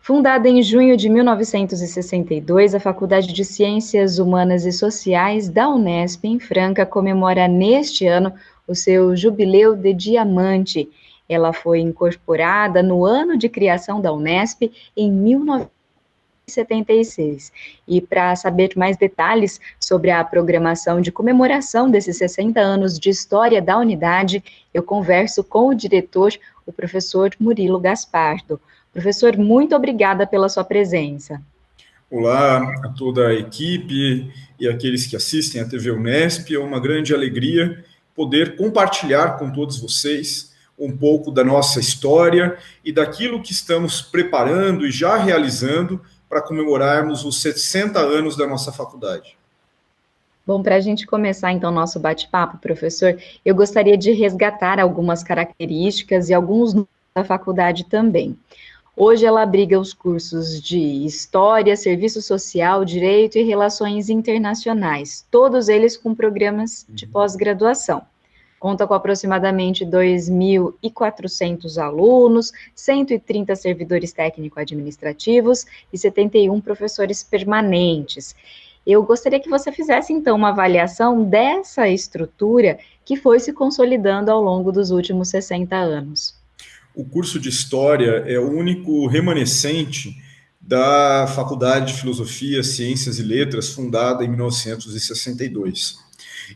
Fundada em junho de 1962, a Faculdade de Ciências Humanas e Sociais da Unesp, em Franca, comemora neste ano o seu jubileu de diamante. Ela foi incorporada no ano de criação da Unesp, em 1976. E para saber mais detalhes sobre a programação de comemoração desses 60 anos de história da unidade, eu converso com o diretor, o professor Murilo Gaspardo. Professor, muito obrigada pela sua presença. Olá a toda a equipe e aqueles que assistem à TV Unesp. É uma grande alegria poder compartilhar com todos vocês um pouco da nossa história e daquilo que estamos preparando e já realizando para comemorarmos os 60 anos da nossa faculdade. Bom, para a gente começar então nosso bate-papo, professor, eu gostaria de resgatar algumas características e alguns números da faculdade também. Hoje ela abriga os cursos de História, Serviço Social, Direito e Relações Internacionais, todos eles com programas de pós-graduação. Conta com aproximadamente 2.400 alunos, 130 servidores técnico-administrativos e 71 professores permanentes. Eu gostaria que você fizesse, então, uma avaliação dessa estrutura que foi se consolidando ao longo dos últimos 60 anos. O curso de História é o único remanescente da Faculdade de Filosofia, Ciências e Letras, fundada em 1962.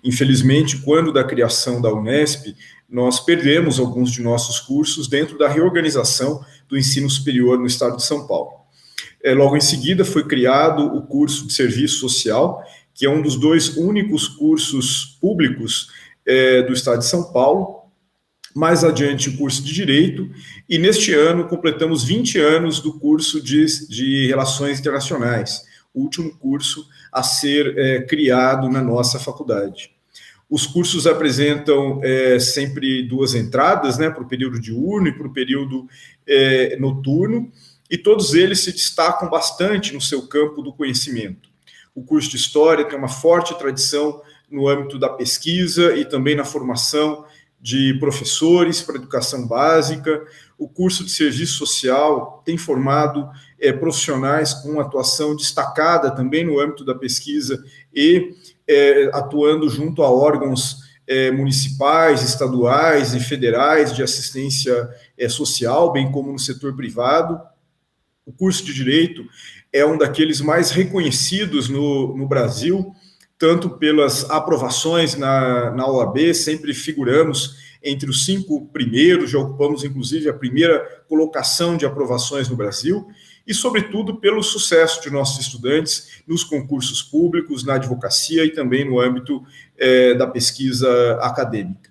Infelizmente, quando da criação da Unesp, nós perdemos alguns de nossos cursos dentro da reorganização do ensino superior no estado de São Paulo. Logo em seguida, foi criado o curso de Serviço Social, que é um dos dois únicos cursos públicos do estado de São Paulo. Mais adiante, o curso de Direito, e neste ano completamos 20 anos do curso de Relações Internacionais, o último curso a ser criado na nossa faculdade. Os cursos apresentam sempre duas entradas, né, para o período diurno e para o período noturno, e todos eles se destacam bastante no seu campo do conhecimento. O curso de História tem uma forte tradição no âmbito da pesquisa e também na formação de professores para educação básica. O curso de Serviço Social tem formado profissionais com atuação destacada também no âmbito da pesquisa e atuando junto a órgãos municipais, estaduais e federais de assistência social, bem como no setor privado. O curso de Direito é um daqueles mais reconhecidos no Brasil, tanto pelas aprovações na OAB, sempre figuramos entre os 5 primeiros, já ocupamos inclusive a primeira colocação de aprovações no Brasil, e sobretudo pelo sucesso de nossos estudantes nos concursos públicos, na advocacia e também no âmbito da pesquisa acadêmica.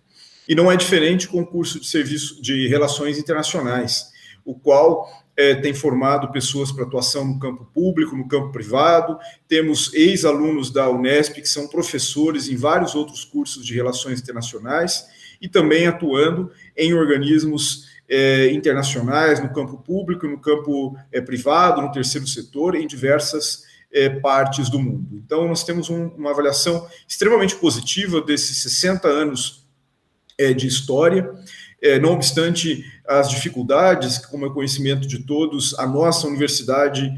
E não é diferente com o curso de Serviço de Relações Internacionais, o qual tem formado pessoas para atuação no campo público, no campo privado. Temos ex-alunos da Unesp que são professores em vários outros cursos de relações internacionais e também atuando em organismos internacionais, no campo público, no campo privado, no terceiro setor, em diversas partes do mundo. Então, nós temos uma avaliação extremamente positiva desses 60 anos de história. Não obstante as dificuldades, como é conhecimento de todos, a nossa universidade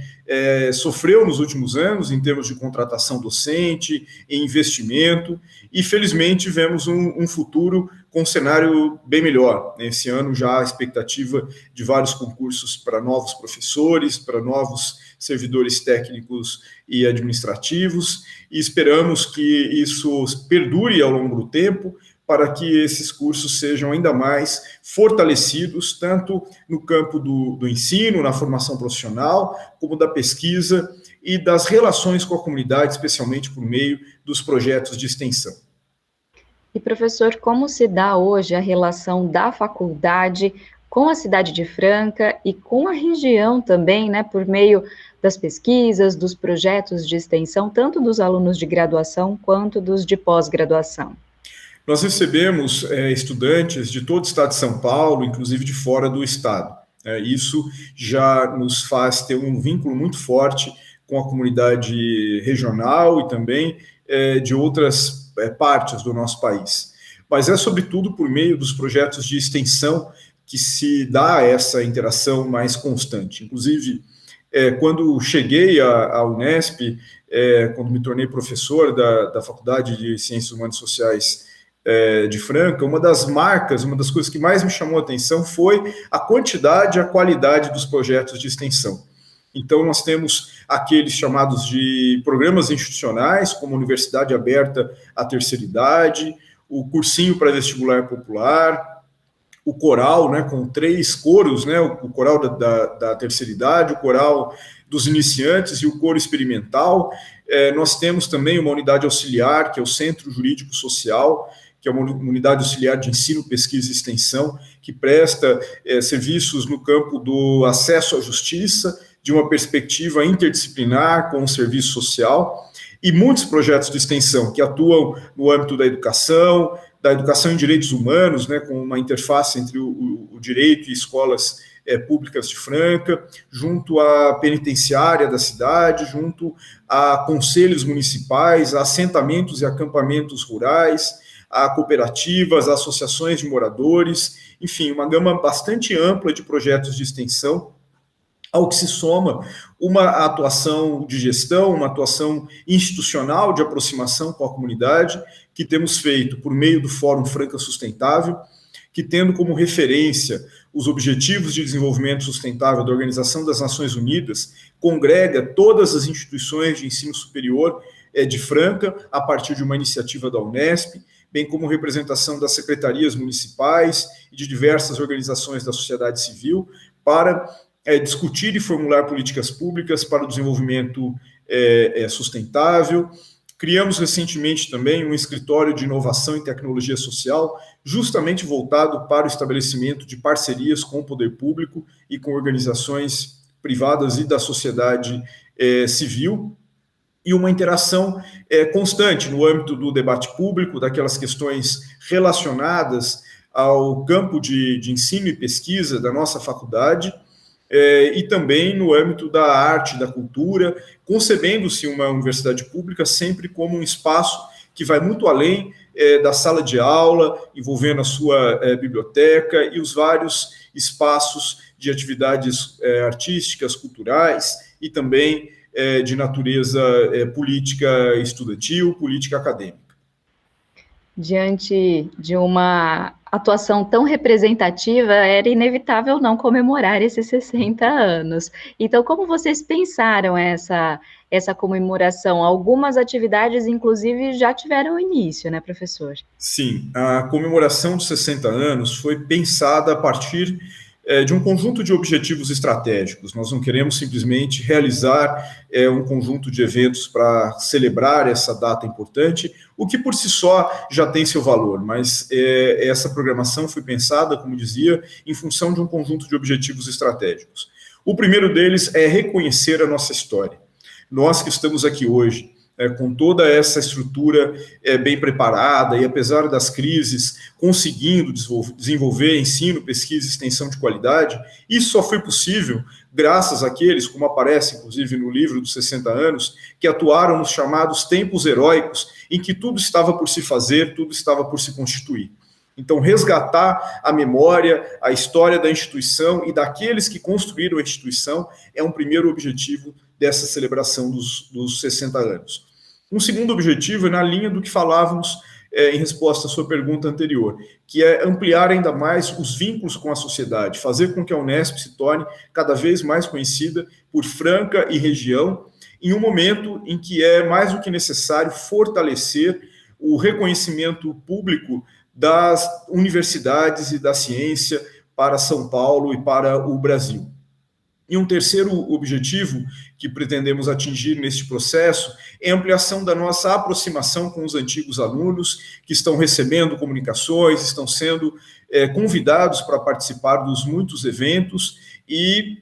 sofreu nos últimos anos em termos de contratação docente, em investimento, e felizmente vemos um futuro com um cenário bem melhor. Esse ano já a expectativa de vários concursos para novos professores, para novos servidores técnicos e administrativos, e esperamos que isso perdure ao longo do tempo, para que esses cursos sejam ainda mais fortalecidos, tanto no campo do ensino, na formação profissional, como da pesquisa e das relações com a comunidade, especialmente por meio dos projetos de extensão. E, professor, como se dá hoje a relação da faculdade com a cidade de Franca e com a região também, né, por meio das pesquisas, dos projetos de extensão, tanto dos alunos de graduação quanto dos de pós-graduação? Nós recebemos estudantes de todo o estado de São Paulo, inclusive de fora do estado. Isso já nos faz ter um vínculo muito forte com a comunidade regional e também de outras partes do nosso país. Mas é sobretudo por meio dos projetos de extensão que se dá essa interação mais constante. Inclusive, Quando cheguei à Unesp, quando me tornei professor da Faculdade de Ciências Humanas e Sociais de Franca, uma das marcas, uma das coisas que mais me chamou a atenção foi a quantidade e a qualidade dos projetos de extensão. Então, nós temos aqueles chamados de programas institucionais, como a Universidade Aberta à Terceira Idade, o cursinho pré-vestibular popular, o coral, né, com 3 coros, né, o coral da terceira idade, o coral dos iniciantes e o coro experimental. Nós temos também uma unidade auxiliar, que é o Centro Jurídico Social, que é uma unidade auxiliar de ensino, pesquisa e extensão, que presta serviços no campo do acesso à justiça, de uma perspectiva interdisciplinar com o serviço social, e muitos projetos de extensão que atuam no âmbito da educação em direitos humanos, né, com uma interface entre o direito e escolas públicas de Franca, junto à penitenciária da cidade, junto a conselhos municipais, a assentamentos e acampamentos rurais, a cooperativas, a associações de moradores, enfim, uma gama bastante ampla de projetos de extensão, ao que se soma uma atuação de gestão, uma atuação institucional de aproximação com a comunidade, que temos feito por meio do Fórum Franca Sustentável, que, tendo como referência os Objetivos de Desenvolvimento Sustentável da Organização das Nações Unidas, congrega todas as instituições de ensino superior de Franca, a partir de uma iniciativa da Unesp, bem como representação das secretarias municipais e de diversas organizações da sociedade civil, para discutir e formular políticas públicas para o desenvolvimento sustentável. Criamos recentemente também um escritório de inovação e tecnologia social, justamente voltado para o estabelecimento de parcerias com o poder público e com organizações privadas e da sociedade civil, e uma interação constante no âmbito do debate público, daquelas questões relacionadas ao campo de ensino e pesquisa da nossa faculdade, e também no âmbito da arte, da cultura, concebendo-se uma universidade pública sempre como um espaço que vai muito além da sala de aula, envolvendo a sua biblioteca e os vários espaços de atividades artísticas, culturais e também de natureza política estudantil, política acadêmica. Diante de uma atuação tão representativa, era inevitável não comemorar esses 60 anos. Então, como vocês pensaram essa comemoração? Algumas atividades, inclusive, já tiveram início, né, professor? Sim, a comemoração dos 60 anos foi pensada a partir de um conjunto de objetivos estratégicos. Nós não queremos simplesmente realizar um conjunto de eventos para celebrar essa data importante, o que por si só já tem seu valor, mas essa programação foi pensada, como dizia, em função de um conjunto de objetivos estratégicos. O primeiro deles é reconhecer a nossa história. Nós que estamos aqui hoje, com toda essa estrutura bem preparada e, apesar das crises, conseguindo desenvolver ensino, pesquisa e extensão de qualidade, isso só foi possível graças àqueles, como aparece inclusive no livro dos 60 anos, que atuaram nos chamados tempos heróicos, em que tudo estava por se fazer, tudo estava por se constituir. Então, resgatar a memória, a história da instituição e daqueles que construíram a instituição é um primeiro objetivo dessa celebração dos 60 anos. Um segundo objetivo é na linha do que falávamos em resposta à sua pergunta anterior, que é ampliar ainda mais os vínculos com a sociedade, fazer com que a Unesp se torne cada vez mais conhecida por Franca e região, em um momento em que é mais do que necessário fortalecer o reconhecimento público das universidades e da ciência para São Paulo e para o Brasil. E um terceiro objetivo que pretendemos atingir neste processo é a ampliação da nossa aproximação com os antigos alunos que estão recebendo comunicações, estão sendo convidados para participar dos muitos eventos e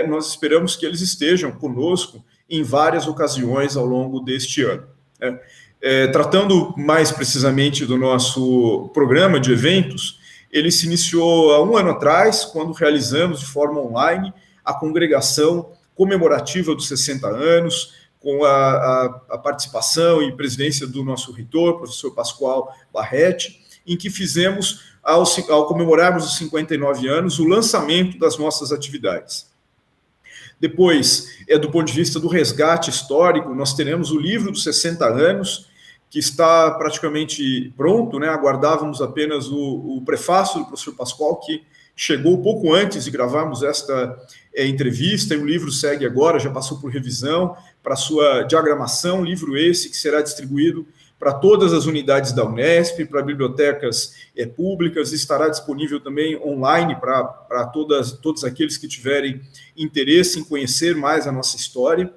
nós esperamos que eles estejam conosco em várias ocasiões ao longo deste ano. Tratando mais precisamente do nosso programa de eventos, ele se iniciou há um ano atrás, quando realizamos de forma online a congregação comemorativa dos 60 anos, com a participação e presidência do nosso reitor, professor Pascoal Barretti, em que fizemos, ao comemorarmos os 59 anos, o lançamento das nossas atividades. Depois, do ponto de vista do resgate histórico, nós teremos o livro dos 60 anos, que está praticamente pronto, né? Aguardávamos apenas o prefácio do professor Pascoal, que chegou pouco antes de gravarmos esta entrevista, e o livro segue agora, já passou por revisão, para sua diagramação, livro esse que será distribuído para todas as unidades da Unesp, para bibliotecas públicas, estará disponível também online para todos aqueles que tiverem interesse em conhecer mais a nossa história.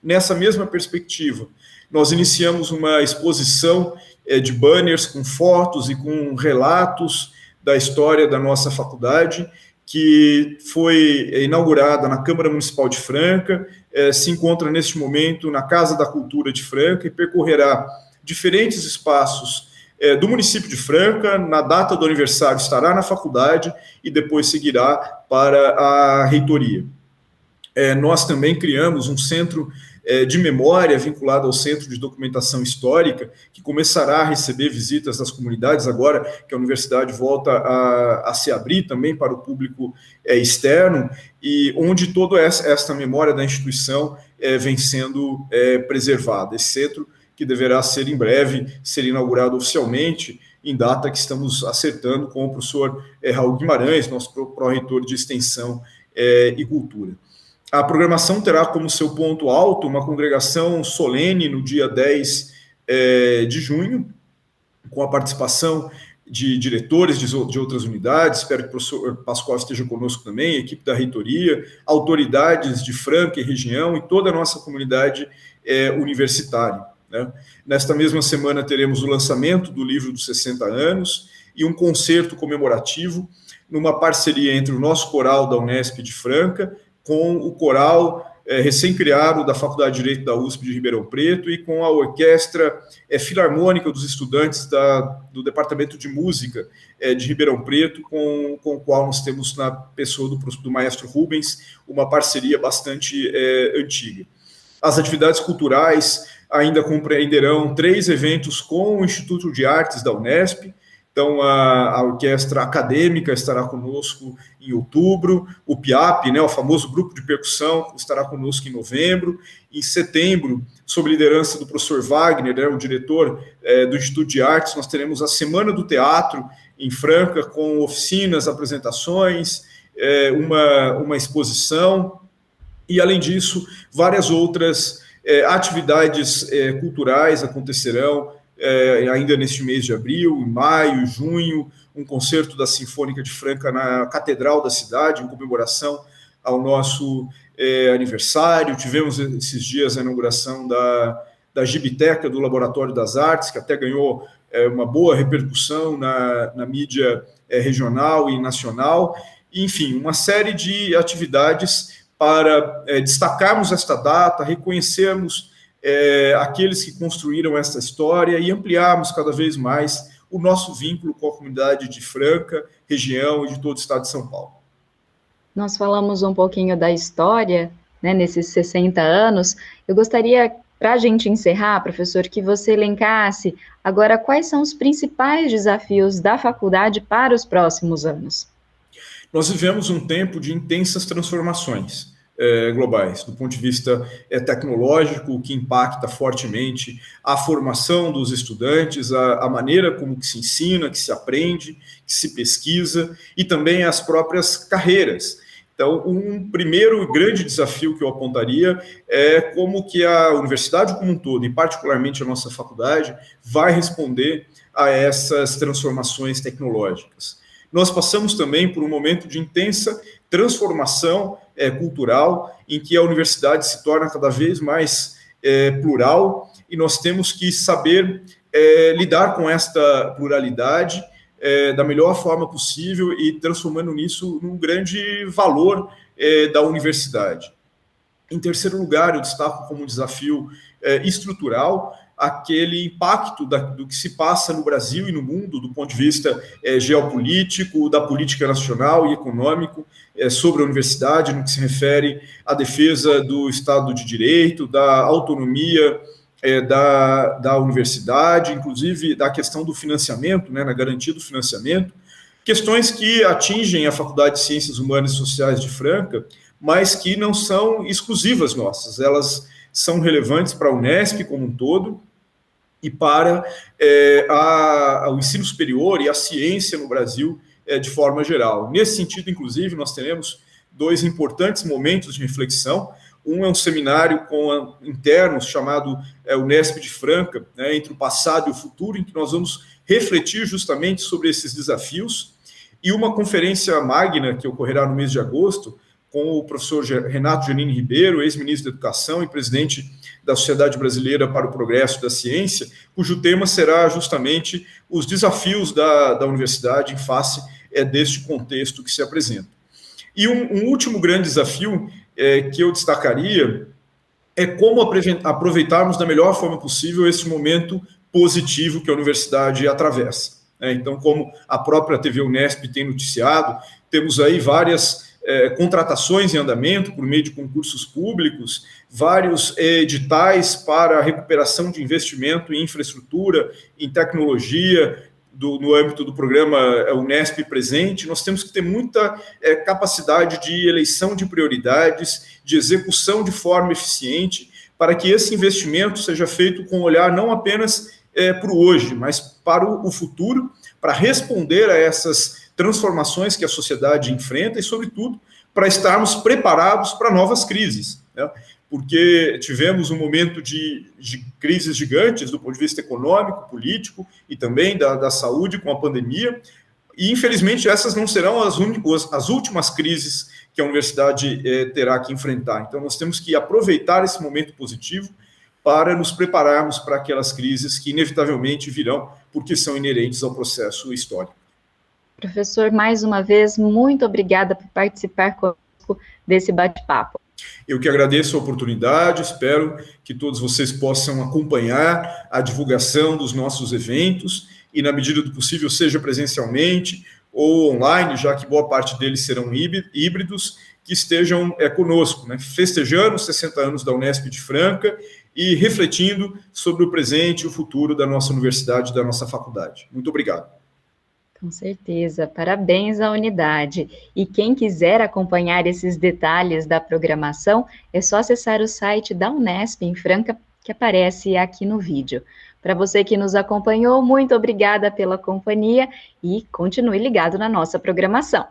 Nessa mesma perspectiva, nós iniciamos uma exposição de banners com fotos e com relatos da história da nossa faculdade, que foi inaugurada na Câmara Municipal de Franca, se encontra neste momento na Casa da Cultura de Franca e percorrerá diferentes espaços do município de Franca. Na data do aniversário estará na faculdade e depois seguirá para a reitoria. Nós também criamos um centro de memória vinculado ao Centro de Documentação Histórica, que começará a receber visitas das comunidades agora que a universidade volta a se abrir também para o público externo, e onde toda esta memória da instituição vem sendo preservada. Esse centro que deverá ser em breve, ser inaugurado oficialmente, em data que estamos acertando com o professor Raul Guimarães, nosso pró-reitor de Extensão e Cultura. A programação terá como seu ponto alto uma congregação solene no dia 10 de junho, com a participação de diretores de outras unidades. Espero que o professor Pascoal esteja conosco também, equipe da reitoria, autoridades de Franca e região e toda a nossa comunidade universitária, né? Nesta mesma semana teremos o lançamento do livro dos 60 anos e um concerto comemorativo numa parceria entre o nosso coral da Unesp de Franca com o coral recém-criado da Faculdade de Direito da USP de Ribeirão Preto e com a orquestra filarmônica dos estudantes do Departamento de Música de Ribeirão Preto, com o qual nós temos, na pessoa do maestro Rubens, uma parceria bastante antiga. As atividades culturais ainda compreenderão 3 eventos com o Instituto de Artes da Unesp. Então, a orquestra acadêmica estará conosco em outubro, o PIAP, né, o famoso grupo de percussão, estará conosco em novembro. Em setembro, sob liderança do professor Wagner, né, o diretor do Instituto de Artes, nós teremos a Semana do Teatro em Franca, com oficinas, apresentações, uma exposição, e, além disso, várias outras atividades culturais acontecerão, ainda neste mês de abril, em maio, junho, um concerto da Sinfônica de Franca na Catedral da cidade, em comemoração ao nosso aniversário. Tivemos esses dias a inauguração da Gibiteca do Laboratório das Artes, que até ganhou uma boa repercussão na mídia regional e nacional. Enfim, uma série de atividades para destacarmos esta data, reconhecermos aqueles que construíram esta história e ampliarmos cada vez mais o nosso vínculo com a comunidade de Franca, região e de todo o estado de São Paulo. Nós falamos um pouquinho da história, né, nesses 60 anos. Eu gostaria, para a gente encerrar, professor, que você elencasse agora quais são os principais desafios da faculdade para os próximos anos. Nós vivemos um tempo de intensas transformações globais, do ponto de vista tecnológico, que impacta fortemente a formação dos estudantes, a maneira como que se ensina, que se aprende, que se pesquisa, e também as próprias carreiras. Então, um primeiro grande desafio que eu apontaria é como que a universidade como um todo, e particularmente a nossa faculdade, vai responder a essas transformações tecnológicas. Nós passamos também por um momento de intensa transformação cultural, em que a universidade se torna cada vez mais plural, e nós temos que saber lidar com esta pluralidade da melhor forma possível e transformando nisso num grande valor da universidade. Em terceiro lugar, eu destaco como desafio estrutural aquele impacto do que se passa no Brasil e no mundo, do ponto de vista geopolítico, da política nacional e econômico, sobre a universidade, no que se refere à defesa do Estado de Direito, da autonomia da universidade, inclusive da questão do financiamento, né, na garantia do financiamento, questões que atingem a Faculdade de Ciências Humanas e Sociais de Franca, mas que não são exclusivas nossas, elas são relevantes para a Unesp como um todo e para o ensino superior e a ciência no Brasil de forma geral. Nesse sentido, inclusive, nós teremos 2 importantes momentos de reflexão. Um é um seminário com internos chamado Unesp de Franca, né, entre o passado e o futuro, em que nós vamos refletir justamente sobre esses desafios, e uma conferência magna que ocorrerá no mês de agosto, com o professor Renato Giannini Ribeiro, ex-ministro da Educação e presidente da Sociedade Brasileira para o Progresso da Ciência, cujo tema será justamente os desafios da universidade em face deste contexto que se apresenta. E um último grande desafio que eu destacaria é como aproveitarmos da melhor forma possível esse momento positivo que a universidade atravessa. Então, como a própria TV Unesp tem noticiado, temos aí várias contratações em andamento por meio de concursos públicos, vários editais para a recuperação de investimento em infraestrutura, em tecnologia, no âmbito do programa Unesp Presente. Nós temos que ter muita capacidade de eleição de prioridades, de execução de forma eficiente, para que esse investimento seja feito com um olhar não apenas para o hoje, mas para o futuro, para responder a essas transformações que a sociedade enfrenta e, sobretudo, para estarmos preparados para novas crises, né? Porque tivemos um momento de crises gigantes do ponto de vista econômico, político e também da saúde com a pandemia, e, infelizmente, essas não serão as últimas crises que a universidade terá que enfrentar. Então, nós temos que aproveitar esse momento positivo para nos prepararmos para aquelas crises que, inevitavelmente, virão, porque são inerentes ao processo histórico. Professor, mais uma vez, muito obrigada por participar conosco desse bate-papo. Eu que agradeço a oportunidade, espero que todos vocês possam acompanhar a divulgação dos nossos eventos e, na medida do possível, seja presencialmente ou online, já que boa parte deles serão híbridos, que estejam conosco, né, festejando os 60 anos da Unesp de Franca e refletindo sobre o presente e o futuro da nossa universidade, da nossa faculdade. Muito obrigado. Com certeza, parabéns à unidade. E quem quiser acompanhar esses detalhes da programação, é só acessar o site da Unesp em Franca, que aparece aqui no vídeo. Para você que nos acompanhou, muito obrigada pela companhia e continue ligado na nossa programação.